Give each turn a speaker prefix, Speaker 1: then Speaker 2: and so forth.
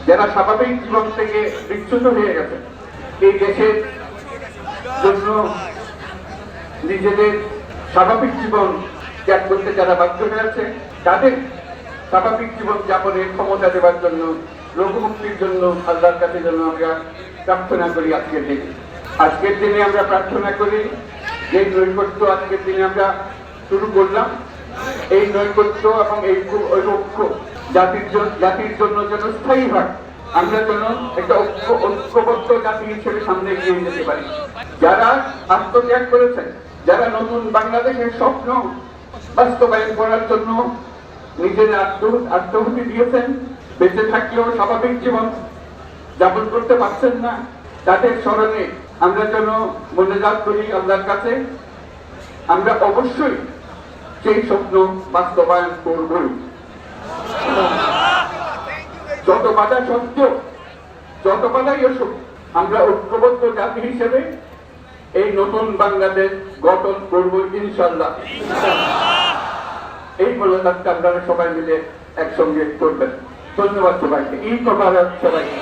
Speaker 1: যারা স্বাভাবিক জীবন থেকে বিচ্যুত হয়ে গেছে, এই দেশের জন্য নিজেদের স্বাভাবিক জীবন ত্যাগ করতে যারা বাধ্য হয়েছে, তাদের স্বাভাবিক জীবন যাপনের ক্ষমতা দেওয়ার জন্য, লোকমুক্তির জন্য আল্লাহর কাছে যেন আমরা প্রার্থনা করি। আজকের দিনে আমরা প্রার্থনা করি যে নৈকট্য আজকের দিনে আমরা শুরু করলাম, এই নৈকট্য এবং এই ঐক্য জাতির জন্য যেন স্থায়ী হয়। আমরা যেন একটা ঐক্যবদ্ধ জাতি হিসেবে সামনে এগিয়ে যেতে পারি। যারা আত্মত্যাগ করেছেন, যারা নতুন বাংলাদেশের স্বপ্ন বাস্তবায়ন করার জন্য নিজের আত্মহুতি দিয়েছেন, বেঁচে থাকলেও স্বাভাবিক জীবন যাপন করতে পারছেন না, তাদের স্মরণে আমরা যেন মোনাজাত করি আল্লাহর কাছে। আমরা অবশ্যই সেই স্বপ্ন বাস্তবায়ন করবই। যত বাধা সত্ত্বেও, যত বাধাই আসুক, আমরা ঐক্যবদ্ধ জাতি হিসেবে এই নতুন বাংলাদেশ গঠন করব ইনশাআল্লাহ। এই মোনাজাতটা আপনারা সবাই মিলে একসঙ্গে করবেন। ধন্যবাদ সবাইকে। ঈদ মোবারক সবাইকে।